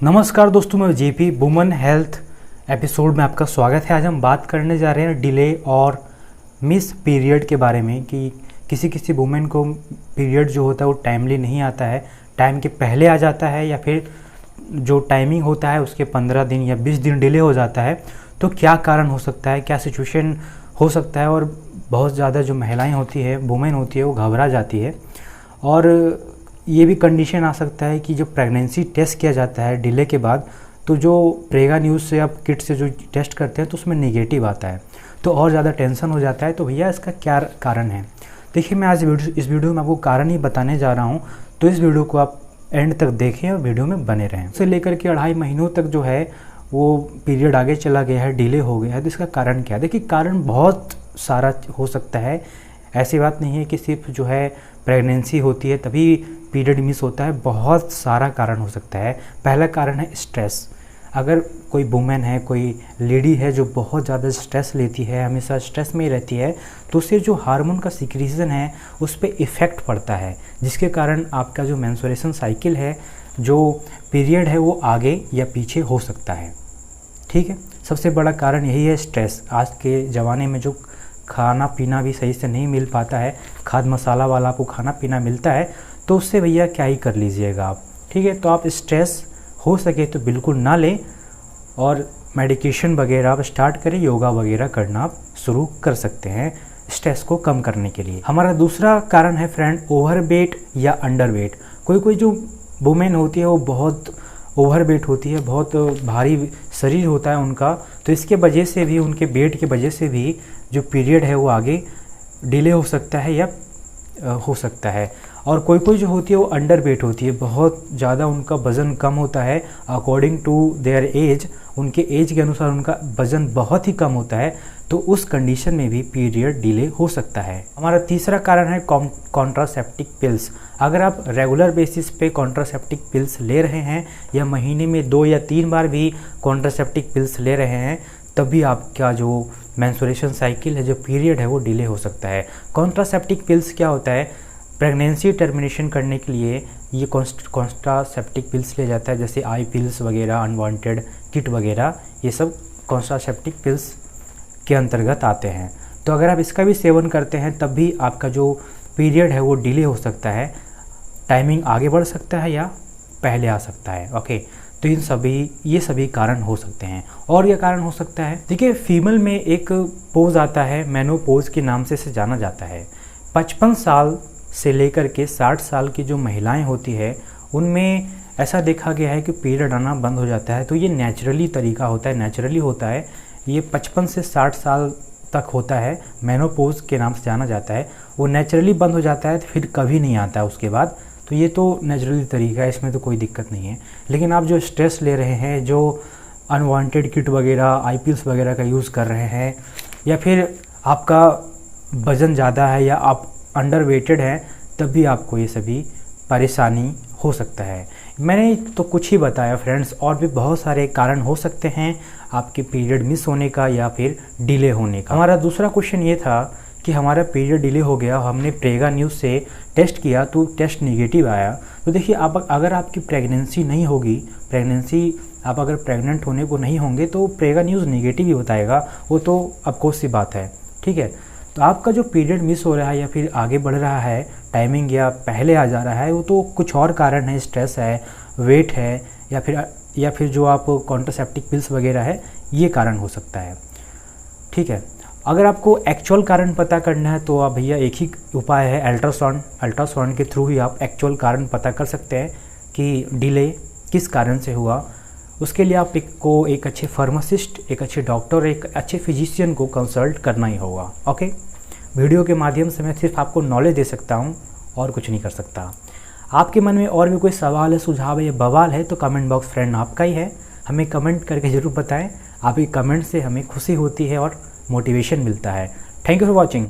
नमस्कार दोस्तों, मैं जेपी वुमेन हेल्थ एपिसोड में आपका स्वागत है। आज हम बात करने जा रहे हैं डिले और मिस पीरियड के बारे में कि किसी किसी वुमेन को पीरियड जो होता है वो टाइमली नहीं आता है, टाइम के पहले आ जाता है या फिर जो टाइमिंग होता है उसके 15 दिन या 20 दिन डिले हो जाता है। तो क्या कारण हो सकता है, क्या सिचुएशन हो सकता है। और बहुत ज़्यादा जो महिलाएँ होती है, वुमेन होती है, वो घबरा जाती है। और ये भी कंडीशन आ सकता है कि जो प्रेगनेंसी टेस्ट किया जाता है डिले के बाद, तो जो प्रेगा न्यूज़ से आप किट से जो टेस्ट करते हैं तो उसमें नेगेटिव आता है, तो और ज़्यादा टेंशन हो जाता है। तो भैया इसका क्या कारण है, देखिए मैं आज इस वीडियो में आपको कारण ही बताने जा रहा हूँ। तो इस वीडियो को आप एंड तक देखें और वीडियो में बने रहें। से लेकर के 2.5 महीनों तक जो है वो पीरियड आगे चला गया है, डिले हो गया है। तो इसका कारण क्या है? देखिए कारण बहुत सारा हो सकता है। ऐसी बात नहीं है कि सिर्फ जो है प्रेगनेंसी होती है तभी पीरियड मिस होता है, बहुत सारा कारण हो सकता है। पहला कारण है स्ट्रेस। अगर कोई वुमेन है, कोई लेडी है जो बहुत ज़्यादा स्ट्रेस लेती है, हमेशा स्ट्रेस में ही रहती है, तो उससे जो हार्मोन का सिक्रीशन है उस पर इफ़ेक्ट पड़ता है, जिसके कारण आपका जो मेंस्ट्रुएशन साइकिल है, जो पीरियड है, वो आगे या पीछे हो सकता है। ठीक है, सबसे बड़ा कारण यही है स्ट्रेस। आज के ज़माने में जो खाना पीना भी सही से नहीं मिल पाता है, खाद मसाला वाला आपको खाना पीना मिलता है, तो उससे भैया क्या ही कर लीजिएगा आप। ठीक है, तो आप स्ट्रेस हो सके तो बिल्कुल ना लें और मेडिकेशन वगैरह आप स्टार्ट करें, योगा वगैरह करना आप शुरू कर सकते हैं स्ट्रेस को कम करने के लिए। हमारा दूसरा कारण है फ्रेंड ओवरवेट या अंडरवेट। कोई जो वुमेन होती है वो बहुत ओवरवेट होती है, बहुत भारी शरीर होता है उनका, तो इसके वजह से भी, उनके वेट की वजह से भी जो पीरियड है वो आगे डिले हो सकता है या हो सकता है। और कोई जो होती है वो अंडर वेट होती है, बहुत ज़्यादा उनका वज़न कम होता है अकॉर्डिंग टू देयर एज, उनके एज के अनुसार उनका वज़न बहुत ही कम होता है, तो उस कंडीशन में भी पीरियड डिले हो सकता है। हमारा तीसरा कारण है कॉन्ट्रासेप्टिक पिल्स। अगर आप रेगुलर बेसिस पे कॉन्ट्रासेप्टिक पिल्स ले रहे हैं या महीने में 2 या 3 बार भी कॉन्ट्रासेप्टिक पिल्स ले रहे हैं, तभी आपका जो मेंस्ट्रुएशन साइकिल है, जो पीरियड है, वो डिले हो सकता है। कॉन्ट्रासेप्टिक पिल्स क्या होता है? प्रेगनेंसी टर्मिनेशन करने के लिए ये कॉन्ट्रासेप्टिक पिल्स ले जाता है, जैसे आई पिल्स वगैरह, अनवांटेड किट वगैरह, ये सब कॉन्ट्रासेप्टिक पिल्स के अंतर्गत आते हैं। तो अगर आप इसका भी सेवन करते हैं तब भी आपका जो पीरियड है वो डिले हो सकता है, टाइमिंग आगे बढ़ सकता है या पहले आ सकता है। ओके, तो ये सभी कारण हो सकते हैं। और ये कारण हो सकता है, देखिए फीमेल में एक पोज आता है, मेनोपोज के नाम से इसे जाना जाता है। 55 साल से लेकर के 60 साल की जो महिलाएं होती है उनमें ऐसा देखा गया है कि पीरियड आना बंद हो जाता है। तो ये नेचुरली तरीका होता है, नेचुरली होता है। ये 55 से 60 साल तक होता है, मेनोपोज के नाम से जाना जाता है। वो नेचुरली बंद हो जाता है, फिर कभी नहीं आता है उसके बाद। तो ये तो नेचुरली तरीका है, इसमें तो कोई दिक्कत नहीं है। लेकिन आप जो स्ट्रेस ले रहे हैं, जो अनवांटेड किट वगैरह, आई पिल्स वगैरह का यूज़ कर रहे हैं, या फिर आपका वज़न ज़्यादा है या आप अंडर वेटेड है, तब भी आपको ये सभी परेशानी हो सकता है। मैंने तो कुछ ही बताया फ्रेंड्स, और भी बहुत सारे कारण हो सकते हैं आपके पीरियड मिस होने का या फिर डिले होने का। हमारा दूसरा क्वेश्चन ये था कि हमारा पीरियड डिले हो गया, हमने प्रेगा न्यूज़ से टेस्ट किया तो टेस्ट नेगेटिव आया। तो देखिए, आप अगर आपकी प्रेगनेंसी नहीं होगी, आप अगर प्रेग्नेंट होने को नहीं होंगे तो प्रेगा न्यूज़ नेगेटिव ही बताएगा, वो तो अफकोर्स सी बात है। ठीक है, तो आपका जो पीरियड मिस हो रहा है या फिर आगे बढ़ रहा है, टाइमिंग या पहले आ जा रहा है, वो तो कुछ और कारण है, स्ट्रेस है, वेट है, या फिर जो आप कॉन्ट्रासेप्टिक पिल्स वगैरह है, ये कारण हो सकता है। ठीक है, अगर आपको एक्चुअल कारण पता करना है तो आप भैया एक ही उपाय है, अल्ट्रासाउंड के थ्रू ही आप एक्चुअल कारण पता कर सकते हैं कि डिले किस कारण से हुआ। उसके लिए आप एक अच्छे फार्मासिस्ट, एक अच्छे डॉक्टर, एक अच्छे फिजिशियन को कंसल्ट करना ही होगा। ओके, वीडियो के माध्यम से मैं सिर्फ आपको नॉलेज दे सकता हूँ और कुछ नहीं कर सकता। आपके मन में और भी कोई सवाल है, सुझाव है या बवाल है तो कमेंट बॉक्स फ्रेंड आपका ही है, हमें कमेंट करके ज़रूर बताएं। आपकी कमेंट से हमें खुशी होती है और मोटिवेशन मिलता है। Thank you for watching.